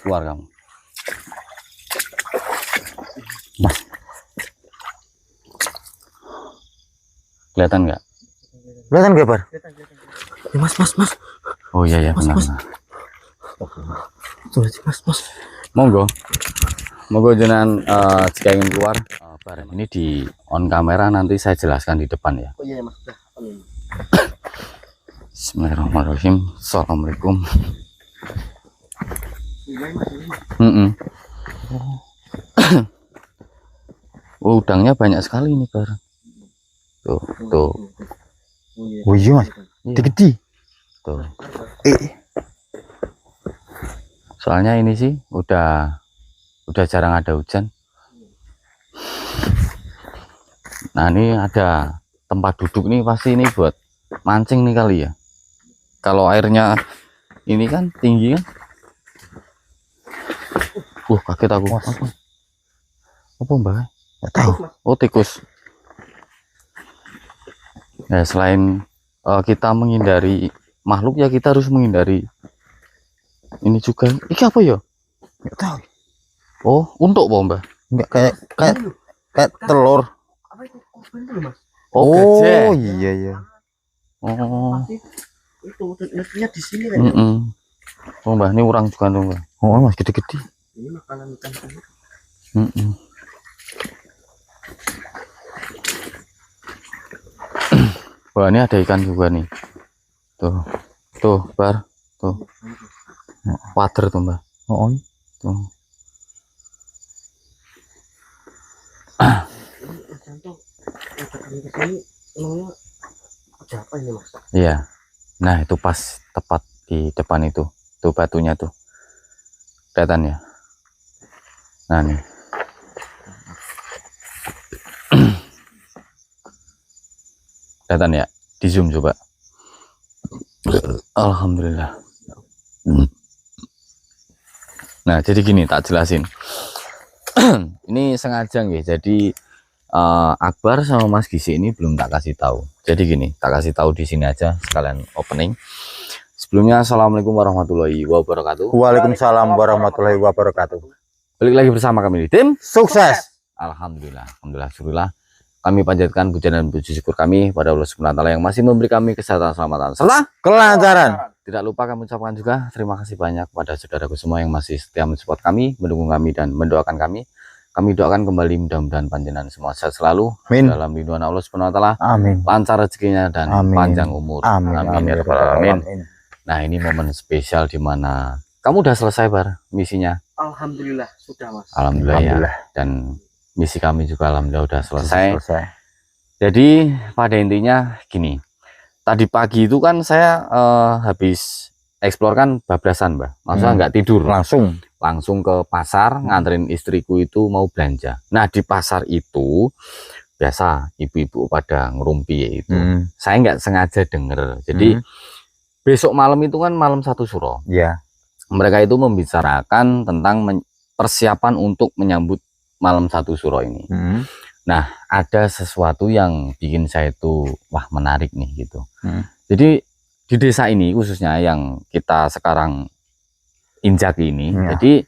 keluar kamu. Mas, kelihatan nggak? Kelihatan nggak, Bar? Ya, mas. Oh iya ya, Mas, benar. mas. Tuh, mas. Monggo jenengan jika ingin keluar. Bar, ini di on kamera, nanti saya jelaskan di depan ya. Oh iya, mas. Bismillahirrahmanirrahim. Assalamualaikum. Oh, udangnya banyak sekali nih, Bar. Tuh. Oh iya, mas. Gede. Tuh. Soalnya ini sih udah jarang ada hujan. Nah, ini ada tempat duduk nih, pasti ini buat mancing nih kali ya. Kalau airnya ini kan tinggi kan. Kaget aku. Apa Mbak? Nggak tahu. Oh, tikus. Ya, selain kita menghindari makhluk ya, kita harus menghindari ini juga. Ini apa ya? Nggak tahu. Oh, untuk apa Mbak? Nggak, kayak telur. Apa itu? Korban itu loh, mas. Oh, Oh gajah. iya. Oh. Itu netnya di sini kan. Oh Mbak, ini urang juga dong Mbak. Oh mas, gede. Ini makanan ikan telur. Wah, ini ada ikan juga nih. Tuh Bar, tuh. Water tuh Mbak. Oh. Tuh. Ini contoh ada kesini namanya ada apa ini mas? Iya. Nah, itu pas tepat di depan itu. Tuh batunya tuh. Kelihatan ya? Nah, nih. Kelihatan ya? Di zoom coba. Alhamdulillah. Nah, jadi gini, tak jelasin. Ini sengaja nggih. Jadi Akbar sama Mas Gisi ini belum tak kasih tahu. Jadi gini, tak kasih tahu di sini aja sekalian opening. Sebelumnya, assalamualaikum warahmatullahi wabarakatuh. Waalaikumsalam warahmatullahi wabarakatuh. Balik lagi bersama kami di tim Sukses. Alhamdulillah. Syukurlah. Kami panjatkan pujian dan puji syukur kami pada Allah Subhanahu wa taala yang masih memberi kami kesehatan, keselamatan serta Kelancaran. tidak lupa kami ucapkan juga terima kasih banyak kepada saudaraku semua yang masih setia mensupport kami, mendukung kami dan mendoakan kami. Kami doakan kembali mudah-mudahan panjenengan semua sehat selalu. Amin. Dalam lindungan Allah Subhanahu wa taala. Amin. Lancar rezekinya dan Amin. panjang umur. Amin. Ya rabbal alamin. Nah, ini momen spesial di mana kamu udah selesai Bar misinya. Alhamdulillah sudah mas. Alhamdulillah, Alhamdulillah. ya. Dan misi kami juga alhamdulillah udah selesai. Jadi pada intinya gini. Tadi pagi itu kan saya habis eksplor kan bablasan Mbak. Maksudnya nggak tidur. Langsung ke pasar nganterin istriku itu mau belanja. Nah, di pasar itu biasa ibu-ibu pada ngerumpi ya itu. Saya nggak sengaja denger. Jadi besok malam itu kan malam 1 Suro. Ya. Mereka itu membicarakan tentang persiapan untuk menyambut malam 1 Suro ini. Nah, ada sesuatu yang bikin saya itu wah menarik nih gitu. Jadi di desa ini khususnya yang kita sekarang injak ini, jadi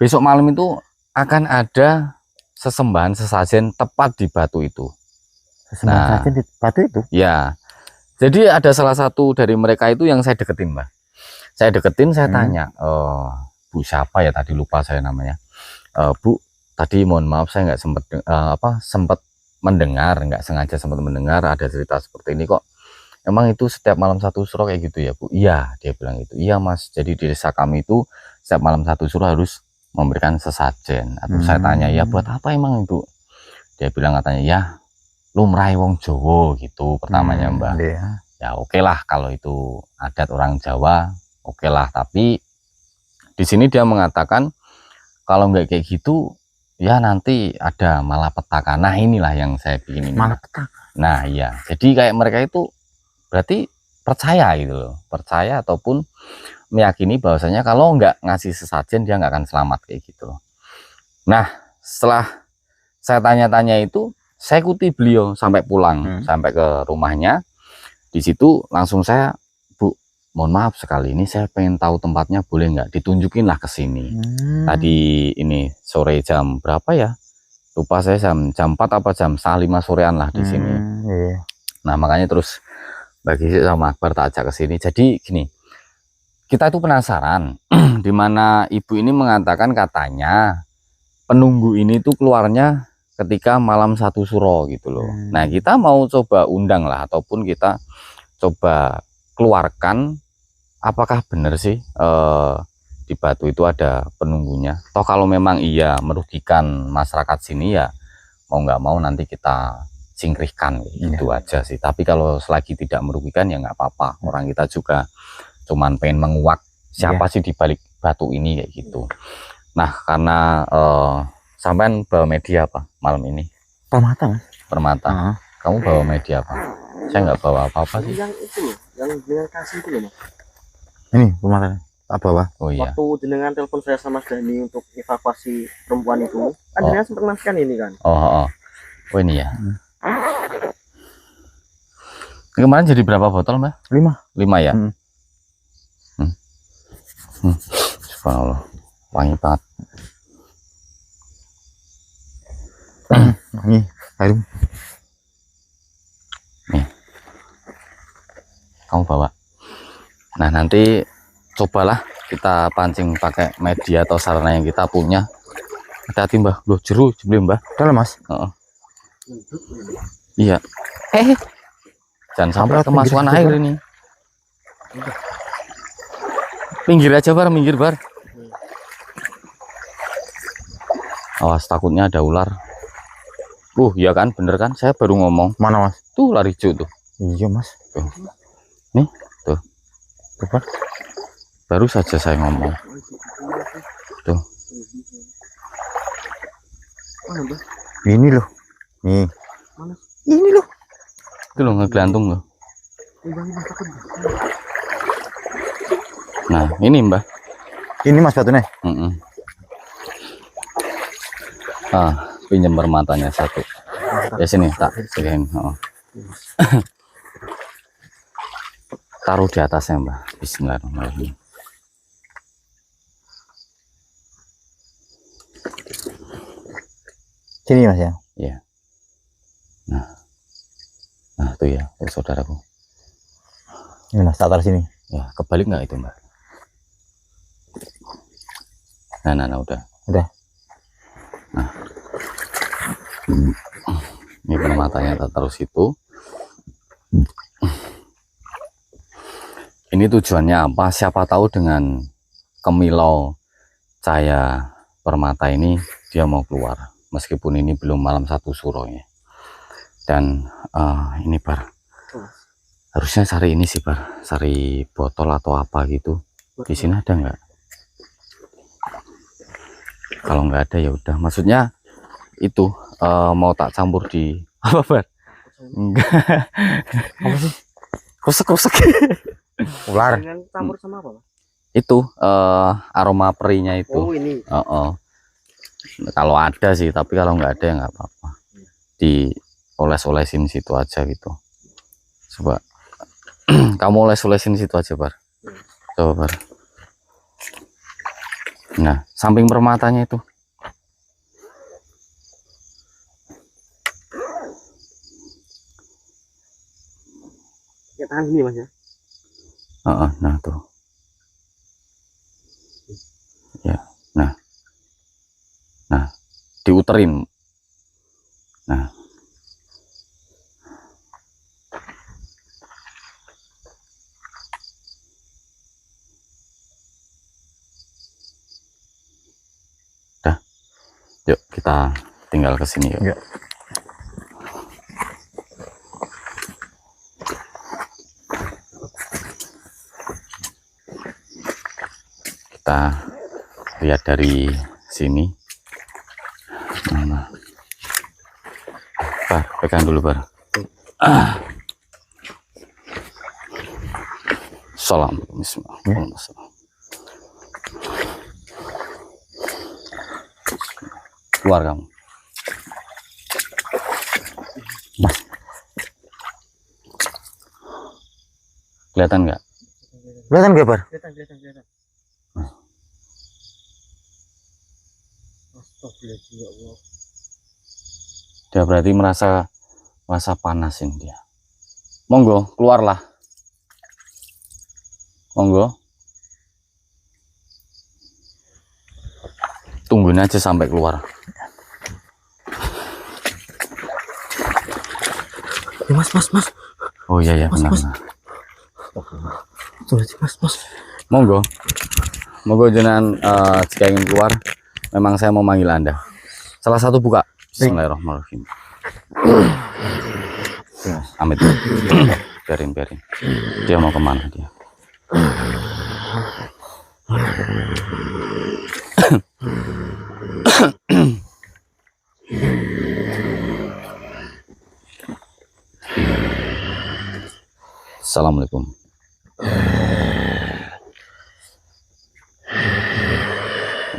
besok malam itu akan ada sesembahan sesajen tepat di batu itu. Sesembahan sesajen di batu itu? Ya, jadi ada salah satu dari mereka itu yang saya deketin Mbak. Saya deketin, saya tanya, Bu siapa ya tadi lupa saya namanya. Bu, tadi mohon maaf saya nggak sempat mendengar, nggak sengaja sempat mendengar ada cerita seperti ini kok. Emang itu setiap malam 1 Suro kayak gitu ya Bu? Iya, dia bilang itu. Iya Mas, jadi di desa kami itu setiap malam 1 Suro harus memberikan sesajen. Atau saya tanya, ya buat apa emang Ibu? Dia bilang katanya, ya lumrah wong Jawa gitu pertamanya Mbak. Ya oke lah kalau itu adat orang Jawa, oke lah. Tapi di sini dia mengatakan kalau nggak kayak gitu ya nanti ada malapetaka. Nah, inilah yang saya bikin ini. Malapetaka. Nah iya, jadi kayak mereka itu berarti percaya gitu loh, percaya ataupun meyakini bahwasanya kalau nggak ngasih sesajen dia nggak akan selamat kayak gitu loh. Nah, setelah saya tanya-tanya itu, saya ikuti beliau sampai pulang, sampai ke rumahnya. Di situ langsung saya, Bu, mohon maaf sekali ini saya pengen tahu tempatnya, boleh nggak ditunjukin lah ke sini. Tadi ini sore jam berapa ya? Lupa saya, jam 4 apa jam 5 sorean lah di sini. Iya. Nah makanya terus bagi sama Akbar tak ajak ke sini. Jadi gini, kita itu penasaran dimana ibu ini mengatakan katanya penunggu ini tuh keluarnya ketika malam 1 suro gitu loh. Nah kita mau coba undang lah, ataupun kita coba keluarkan apakah benar sih di Batu itu ada penunggunya. Toh kalau memang iya merugikan masyarakat sini ya mau nggak mau nanti kita singkirkan gitu aja sih. Tapi kalau selagi tidak merugikan ya nggak apa-apa. Orang kita juga cuman pengen menguak siapa sih di balik batu ini kayak gitu. Nah karena sampean bawa media apa malam ini? Permata, Mas. Permata. Kamu bawa media apa? Saya nggak bawa apa-apa sih. Yang itu loh, yang dengan kasih itu loh Mas. Ini permata. Tak bawa. Oh iya. Waktu jenengan telepon saya sama Dani untuk evakuasi perempuan itu, kan jenengan sempat ngasihkan ini kan. Oh ini ya. Kemarin jadi berapa botol Mbak? 5. 5 ya. Subhanallah, wangi banget. Nih, harum. Nih, kamu bawa. Nah nanti cobalah kita pancing pakai media atau sarana yang kita punya. Hati-hati Mbah, loh jeru sebelum Mbah. Dalam, Mas. Iya. Jangan sampai kemasukan air ini. Pinggir aja Bar, minggir Bar. Awas takutnya ada ular. Iya kan, bener kan? Saya baru ngomong. Mana, Mas? Tuh ular hijau tuh. Iya, Mas. Tuh. Nih, tuh. Apa? Baru saja saya ngomong. Tuh. Ini loh. Nih. Mana? Ini loh. Itu loh ngegelantung loh. Nah, ini Mbah. Ini Mas batunya. Pinjam permatanya 1. Ya sini tak sini. Taruh di atasnya Mbah. Bismillahirrahmanirrahim. Sini Mas ya. Ya. Nah tuh ya, saudaraku. Ini Mas, tak taruh sini. Ya, kebalik nggak itu Mbak? Nah, udah. Udah. Nah, ini permatanya kita taruh situ. Ini tujuannya apa? Siapa tahu dengan kemilau cahaya permata ini dia mau keluar, meskipun ini belum malam 1 suro ya. Dan ini Bar, harusnya cari ini sih Bar, cari botol atau apa gitu. Di sini ada nggak? Kalau nggak ada ya udah, maksudnya itu mau tak campur di apa Bar? Enggak. Apa sih? Kusek Ular. Dengan campur sama apa Mas? Itu aroma perinya itu. Oh ini. Kalau ada sih, tapi kalau nggak ada ya nggak apa-apa, dioles-olesin situ aja gitu. Coba kamu oles-olesin situ aja Bar. Coba Bar. Nah samping permatanya itu. Ya tangan gini Mas ya. Nah tuh ya. Nah diuterin. Nah dah, yuk kita tinggal ke sini yuk. Ya. Kita lihat dari sini. Nah. Bar, pegang dulu Bar. Salam. Bismillahirrahmanirrahim. Keluar kamu. Mas. Kelihatan nggak? Kelihatan gak, Bar? Kelihatan. Astagfirullahaladzim, ya Allah. Dia berarti merasa panasin dia. Monggo, keluarlah. Monggo. Tungguin aja sampai keluar. Ya, Mas. Oh iya Mas, benar. Mas. Benar. Astagfirullahaladzim, Mas. Monggo. Monggo jenengan jika ingin keluar, memang saya mau manggil Anda. Salah satu buka. Bismillahirrahmanirrahim. Amit. Biarin. Dia mau kemana dia? Assalamualaikum.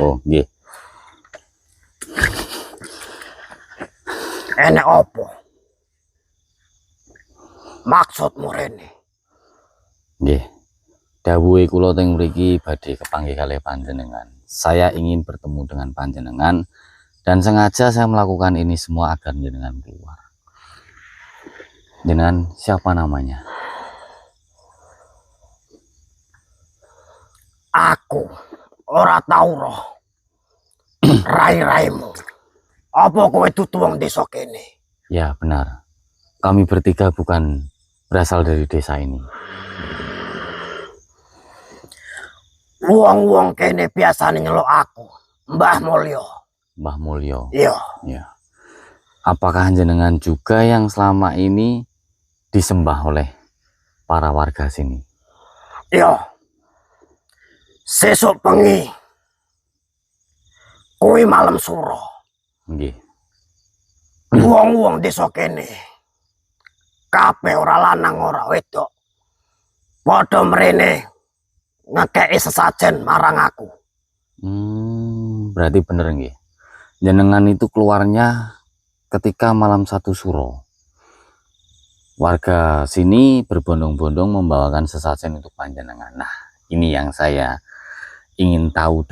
Oh, nggih. Enek opo? Maksudmu rene? Nggih. Dawuhe kula teng mriki badhe kepanggih kalih panjenengan. Saya ingin bertemu dengan panjenengan dan sengaja saya melakukan ini semua agar jenengan keluar. Jenengan siapa namanya? Aku ora tau roh. Rai-raimu. Apa kowe dudu wong desa kene? Ya, benar. Kami bertiga bukan berasal dari desa ini. Wong-wong kene biasane nyeluk aku, Mbah Mulyo. Mbah Mulyo. Iya, Ya. Apakah jenengan juga yang selama ini disembah oleh para warga sini? iya. Sesuk bengi kuwi malam suro. Nggih. Wong-wong desa kene kabeh ora lanang ora wedok. Padha mrene ngekeki sesajen marang aku. Berarti bener nggih. Jenengan itu keluarnya ketika malam 1 suro. Warga sini berbondong-bondong membawakan sesajen untuk panjenengan. Nah, ini yang saya ingin tahu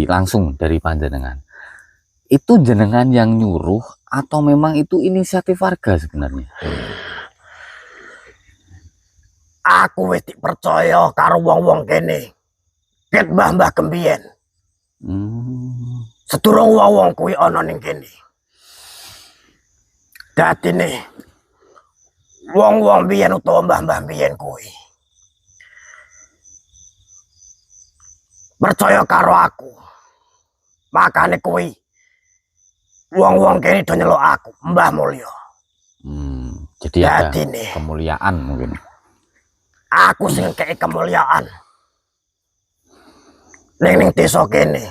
langsung dari panjenengan. Itu jenengan yang nyuruh atau memang itu inisiatif warga sebenarnya? Aku wis percaya karo wong-wong kene. Ket mbah-mbah kembiyen. Sedurung wong-wong kuwi ana ning kene. Dadine wong-wong biyen utawa mbah-mbah biyen kuwi percaya karo aku. Makane kuwi wong-wong kene do nyeluk aku, Mbah Mulyo. Jadi ada Dadine kemuliaan mungkin. aku sing ngekeki kemuliaan ning desa kene.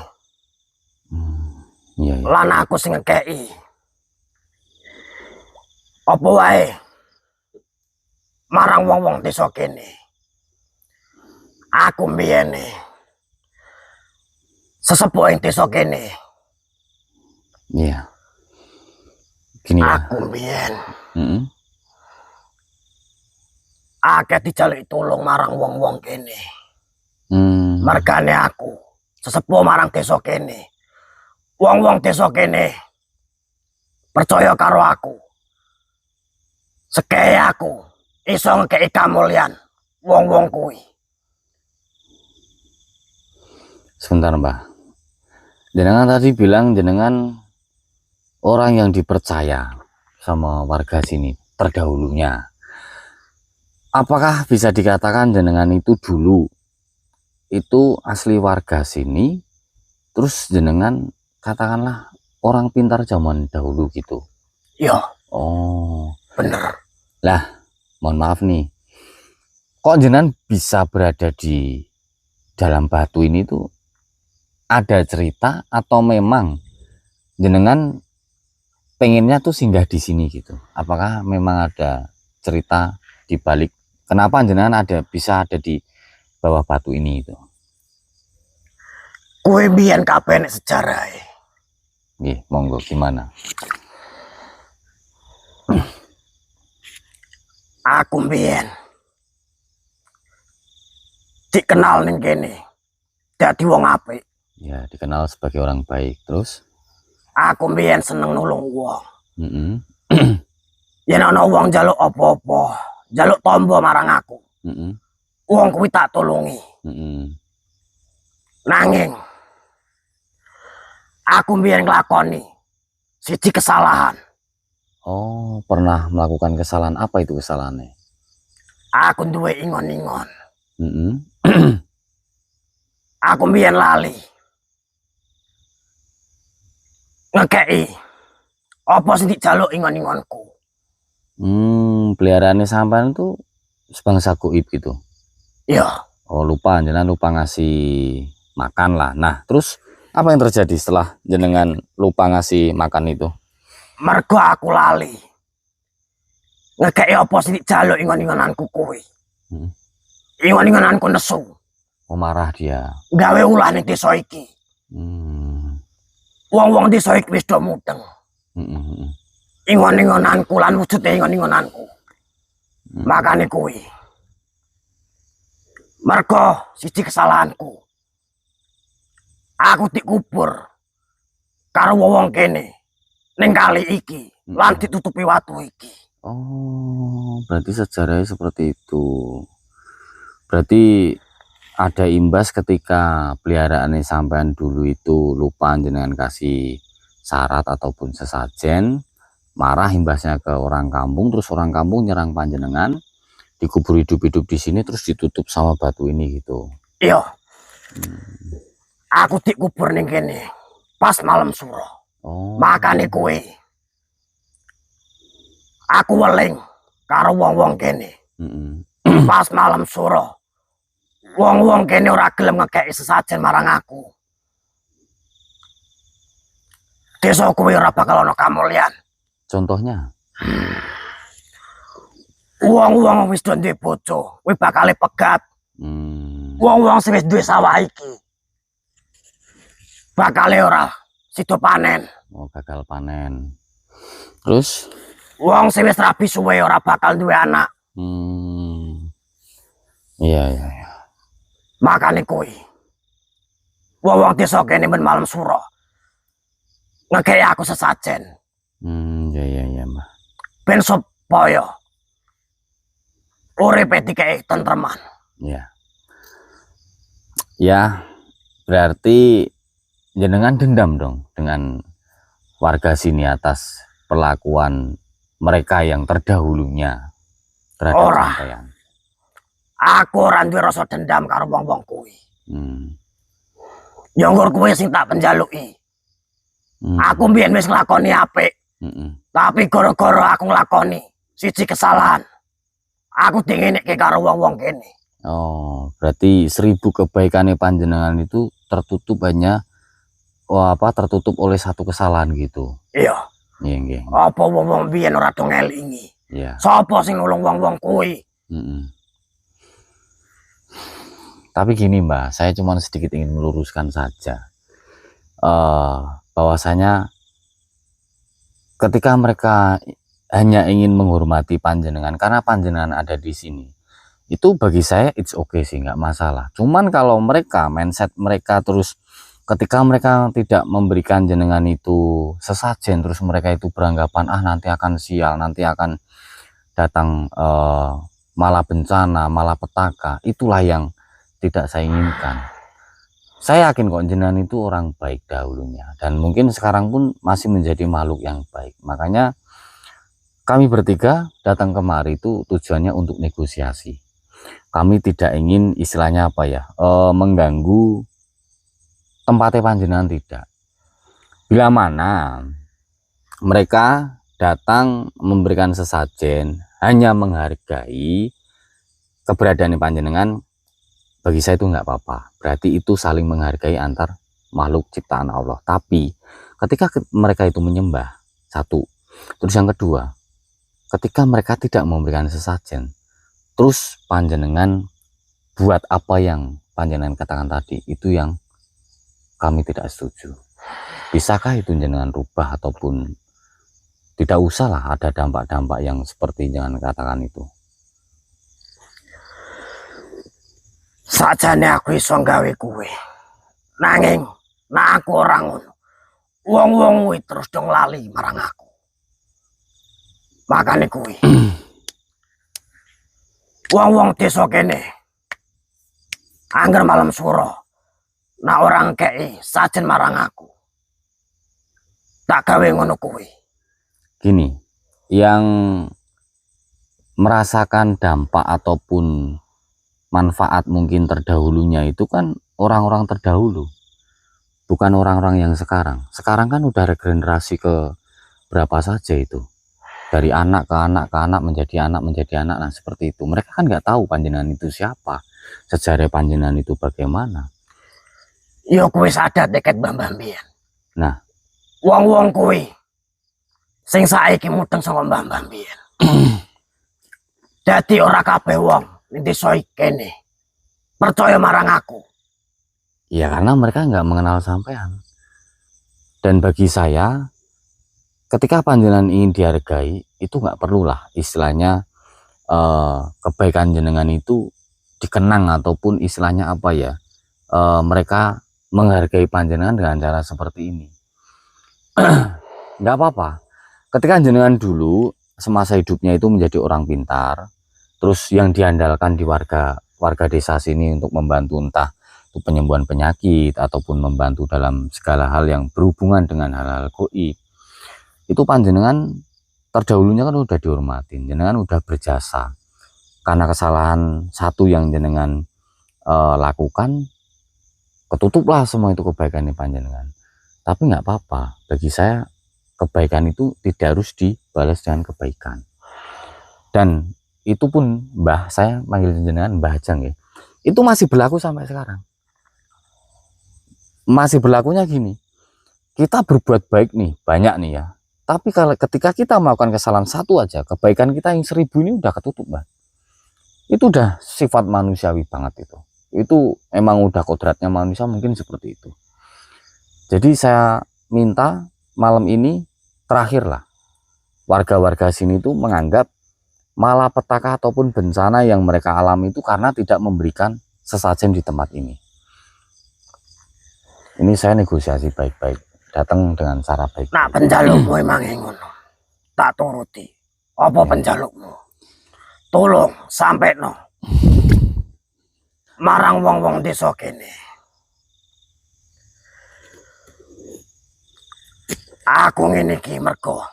Iya. Lan aku sing ngekeki. Apa wae marang wong-wong desa kene. Aku mbiyene sesepuh ing desa kene. Iya. Gini ya. Aku mbiyen akeh dijaluki tulung marang wong-wong kene. Margane aku sesepuh marang desa kene. Wong-wong desa kene percaya karo aku. Sekeye aku iso ngekeki kamulyan wong-wong kuwi. Sebentar, Mbah. Jenengan tadi bilang jenengan orang yang dipercaya sama warga sini terdahulunya. Apakah bisa dikatakan jenengan itu dulu itu asli warga sini, terus jenengan katakanlah orang pintar zaman dahulu gitu? Iya. Oh, bener. Lah, mohon maaf nih. Kok jenengan bisa berada di dalam batu ini tuh? Ada cerita atau memang jenengan pengennya tuh singgah di sini gitu? Apakah memang ada cerita di balik kenapa jenengan bisa ada di bawah batu ini itu? Kuwi mbiyen kabeh nek sejarahe. Nggih, monggo gimana? Aku mbiyen dikenal ning kene dadi wong apik. Ya, dikenal sebagai orang baik. Terus? Aku mbiyen seneng nulung wong. Mm-mm. Yen ana wong njaluk apa-apa, njaluk tombo marang aku, Mm-mm. wong kuwi tak tulungi. Mm-mm. Nanging aku mbiyen nglakoni siji kesalahan. Oh, pernah melakukan kesalahan. Apa itu kesalahannya? Aku duwe ingon-ingon. Mm-mm. Aku mbiyen lali ngekei apa sing dijaluk ingon-ingonku. Peliharaannya sampean itu sebangsa goib gitu. Ya, Oh, jenengan lupa ngasih makan lah. Nah, terus apa yang terjadi setelah jenengan lupa ngasih makan itu? mergo aku lali ngekei apa sing dijaluk ingon-ingonanku kuwi. Hmm. Ingon-ingonanku nesu, Oh, marah dia. gawe ulah ning desa iki. Hmm. Wong-wong desa iki wis do mudeng. Mm-mm. Ingon-ingonanku lan wujude ingon-ingonanku. Makane kuwi. Mergo siji kesalahanku. Aku dikubur karo wong kene ning kali iki lan ditutupi watu iki. Oh, berarti sejarahnya seperti itu. Berarti ada imbas ketika peliharaannya sampean dulu itu lupa jenengan kasih syarat ataupun sesajen, marah imbasnya ke orang kampung, terus orang kampung nyerang panjenengan, dikubur hidup-hidup di sini terus ditutup sama batu ini gitu. Iya. Aku dikubur ning kene pas malam suro. Oh. Makane kuwi aku weling karo wong-wong kene. Mm-mm. Pas malam suro. Wong-wong kene ora gelem ngekeki sesajen marang aku. Desa kuwi ora bakal ana kamulyan. Contohnya? Wong-wong wis do duwe bojo, kuwi bakal pegat. Hmm. Wong-wong sing wis duwe sawah iki bakal ora sida panen. Oh, gagal panen. Terus? Wong sing wis rabi suwe ora bakal duwe anak. Iya, iya, iya. Makane kuwi wong-wong desa kene ben malam suro ngekei aku sesajen. Iya, iya, iya, Mbah. Ben supaya uripe dikei tentreman. Ya. Ya, berarti jenengan dendam dong dengan warga sini atas perlakuan mereka yang terdahulunya terhadap Ora. sampeyan. Aku ora duwe rasa dendam karo wong-wong kuwi. Ya nggur kuwi sing tak penjaluki. Aku mbiyen wis nglakoni apik. Tapi gara-gara aku nglakoni siji kesalahan, aku dingenekke karo wong-wong kene. Oh, berarti 1000 kebaikannya panjenengan itu tertutup hanya tertutup oleh satu kesalahan gitu. Iya. Iya, nggih. Apa wong-wong biyen ora do ngelingi? Iya. Sapa sing nulung wong-wong kuwi? Tapi gini Mbak, saya cuma sedikit ingin meluruskan saja. Bahwasanya ketika mereka hanya ingin menghormati panjenengan karena panjenengan ada di sini, itu bagi saya it's okay sih, nggak masalah. Cuman kalau mereka mindset mereka terus ketika mereka tidak memberikan jenengan itu sesajen, terus mereka itu beranggapan nanti akan sial, nanti akan datang malah bencana, malah petaka, itulah yang tidak saya inginkan. Saya yakin kok jenengan itu orang baik dahulunya dan mungkin sekarang pun masih menjadi makhluk yang baik. Makanya kami bertiga datang kemari itu tujuannya untuk negosiasi. Kami tidak ingin istilahnya mengganggu tempatnya panjenengan, tidak. Bila mana mereka datang memberikan sesajen hanya menghargai keberadaan panjenengan, bagi saya itu nggak apa-apa. Berarti itu saling menghargai antar makhluk ciptaan Allah. Tapi ketika mereka itu menyembah, satu. Terus yang kedua, ketika mereka tidak memberikan sesajen, terus panjenengan buat apa yang panjenengan katakan tadi, itu yang kami tidak setuju. Bisakah itu jenengan rubah ataupun tidak usahlah ada dampak-dampak yang seperti jangan katakan itu. Sajane aku iso gawe kuwe. Nanging nah aku ora ngono. Wong-wong kuwi terus dong lali marang aku. Makane kuwi. Wong-wong desa kene. Angger malam suro. Nah orang kei sajen marang aku. Tak gawe ngono kuwi. Gini, yang merasakan dampak ataupun manfaat mungkin terdahulunya itu kan orang-orang terdahulu, bukan orang-orang yang sekarang. Sekarang kan udah regenerasi ke berapa saja itu, dari anak ke anak ke anak menjadi anak menjadi anak. Nah seperti itu, mereka kan nggak tahu panjenengan itu siapa, sejarah panjenengan itu bagaimana. Yo kuwi sadat deket Mbah Mbiyen. Nah, wong-wong kuwi sing saiki mudeng saka Mbah Mbiyen. Dadi ora kabeh wong ning desa kene percaya marang aku. ya karena mereka nggak mengenal sampean. Dan bagi saya, ketika panjenengan ingin dihargai, itu nggak perlulah istilahnya kebaikan jenengan itu dikenang ataupun istilahnya apa ya, mereka menghargai panjenengan dengan cara seperti ini. Nggak apa-apa. Ketika jenengan dulu semasa hidupnya itu menjadi orang pintar, terus yang diandalkan di warga desa sini untuk membantu entah itu penyembuhan penyakit ataupun membantu dalam segala hal yang berhubungan dengan hal-hal gaib, itu panjenengan terdahulunya kan udah dihormatin, jenengan udah berjasa karena kesalahan satu yang jenengan lakukan, ketutuplah semua itu kebaikan panjenengan. Tapi nggak apa-apa, bagi saya kebaikan itu tidak harus dibalas dengan kebaikan. Dan itu pun Mbah, saya manggil jenengan Mbah Ajeng ya, itu masih berlaku sampai sekarang. Masih berlakunya gini, kita berbuat baik nih banyak nih ya, tapi kalau ketika kita melakukan kesalahan satu aja, kebaikan kita yang 1000 ini udah ketutup Mbah. Itu udah sifat manusiawi banget itu emang udah kodratnya manusia mungkin seperti itu. Jadi saya minta malam ini terakhirlah warga-warga sini itu menganggap malapetaka ataupun bencana yang mereka alami itu karena tidak memberikan sesajen di tempat ini. Ini saya negosiasi baik-baik, datang dengan cara baik. Nah penjalukmu emang ngono. Tak turuti. Apa penjalukmu? Tolong sampai no marang wong-wong desa kene. Aku ngene iki mergo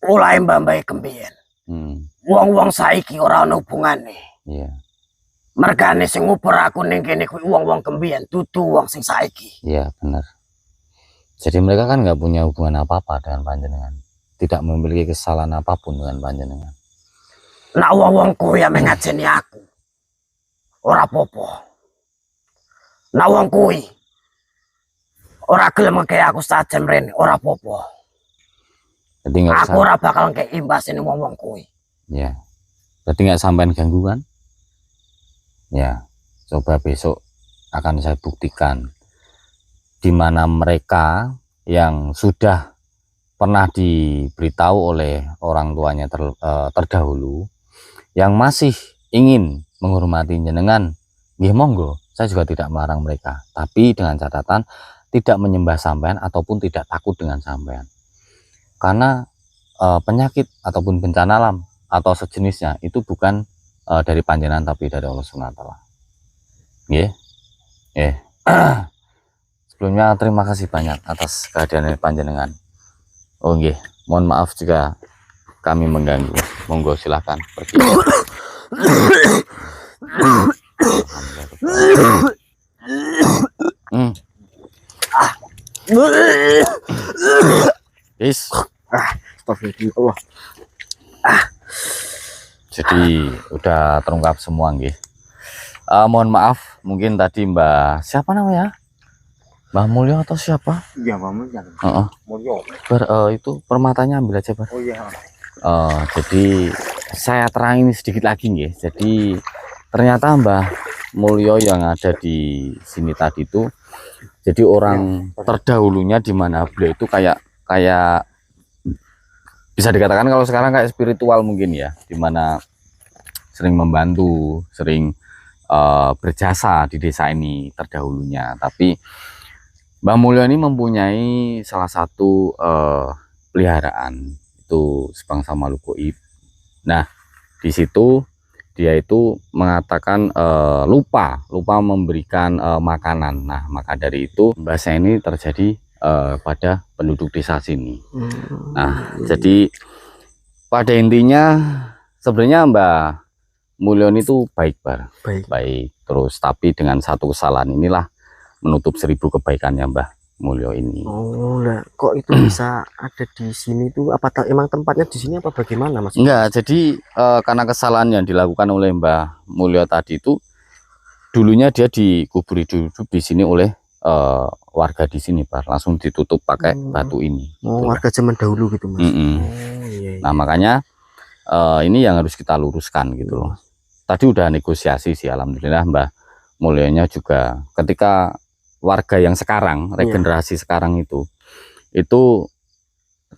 oleh mbah-mbah kembiyen. Wong-wong saiki ora ana hubungane. Iya. Mergane sing nguber aku ning kene kuwi wong-wong kembiyen, dudu wong sing saiki. Iya, benar. Jadi mereka kan nggak punya hubungan apa-apa dengan panjenengan. Tidak memiliki kesalahan apapun dengan panjenengan. Nah wong-wong kuwi yang ngajeni aku. Ora apa-apa. Nah wong kuwi ora gelem kayak aku sajen mrene, ora apa-apa. Jadi nggak Aku ora bakal ngekek imbas ini wong-wong kuwi. Ya. Berarti nggak sampean ganggu kan? Ya. Coba besok akan saya buktikan di mana mereka yang sudah pernah diberitahu oleh orang tuanya terdahulu yang masih ingin menghormati jenengan, nggih monggo, saya juga tidak melarang mereka, tapi dengan catatan tidak menyembah sampean ataupun tidak takut dengan sampean. Karena penyakit ataupun bencana alam atau sejenisnya itu bukan dari panjenengan tapi dari Allah SWT. Nggih. Sebelumnya terima kasih banyak atas kehadiran panjenengan. Oh nggih, mohon maaf jika kami mengganggu. Monggo silakan pergi. Guys, Astagfirullah. jadi udah terungkap semua nggih. Mohon maaf, mungkin tadi Mbak siapa namanya? Mbah Mulyo atau siapa? Iya, Mama jangan. Mulyo. Itu permatanya ambil aja, Bar. Oh iya. Jadi saya terangin sedikit lagi nggih. Jadi ternyata Mbah Mulyo yang ada di sini tadi itu jadi orang terdahulunya, di mana beliau itu kayak bisa dikatakan kalau sekarang kayak spiritual mungkin ya, di mana sering membantu, sering berjasa di desa ini terdahulunya. Tapi Mbah Mulyo ini mempunyai salah satu peliharaan, itu sebangsa makhluk gaib. Nah, di situ dia itu mengatakan lupa memberikan makanan. Nah, maka dari itu bahasa ini terjadi pada penduduk desa sini. Nah, jadi pada intinya sebenarnya Mbah Mulyo itu baik, baik. Terus tapi dengan satu kesalahan inilah menutup 1000 kebaikannya Mbah Mulyo ini. Oh, lah kok itu bisa ada di sini tuh? Apa emang tempatnya di sini apa bagaimana, Mas? Enggak, jadi karena kesalahan yang dilakukan oleh Mbah Mulyo tadi itu, dulunya dia dikubur hidup di sini oleh warga di sini, Pak. Langsung ditutup pakai batu ini. Oh, gitu. warga zaman dahulu gitu, Mas. Mm-mm. Oh, iya. Nah, makanya ini yang harus kita luruskan gitu loh. Tadi udah negosiasi sih, alhamdulillah Mbah Mulyonya juga ketika warga yang sekarang, regenerasi sekarang itu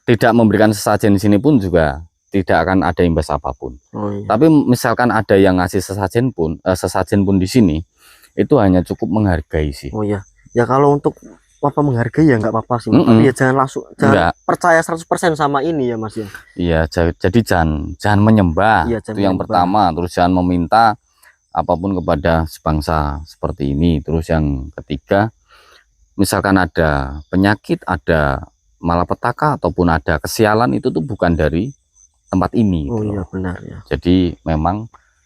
tidak memberikan sesajen di sini pun juga tidak akan ada imbas apapun. Oh, iya. Tapi misalkan ada yang ngasih sesajen pun di sini, itu hanya cukup menghargai sih. Oh iya. Ya kalau untuk apa menghargai ya nggak apa-apa sih, Mas. Tapi ya jangan langsung percaya 100% sama ini ya, Mas ya. Iya, jadi jangan menyembah. Iya, itu yang pertama. Terus jangan meminta apapun kepada sebangsa seperti ini. Terus yang ketiga, misalkan ada penyakit, ada malapetaka ataupun ada kesialan, itu tuh bukan dari tempat ini. Oh gitu iya, loh. benar ya. Jadi memang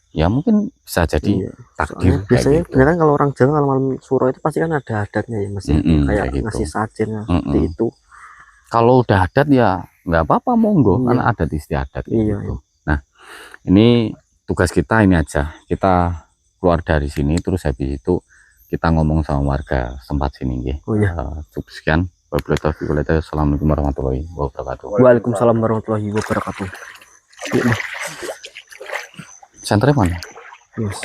ya mungkin bisa jadi takdir. Soalnya biasanya gitu. beneran kalau orang Jawa kalau malam suro itu pasti kan ada adatnya ya, Mas ya. Kayak kayak gitu. ngasih sajen seperti itu. Kalau udah adat ya nggak apa-apa, monggo, Iya. karena adat istiadat. Iya, Gitu. Nah, ini tugas kita ini aja, kita keluar dari sini terus habis itu kita ngomong sama warga tempat sini nggih. Oh iya. Cukup sekian. Assalamualaikum warahmatullahi wabarakatuh. Waalaikumsalam warahmatullahi wabarakatuh. Senternya mana? Yes.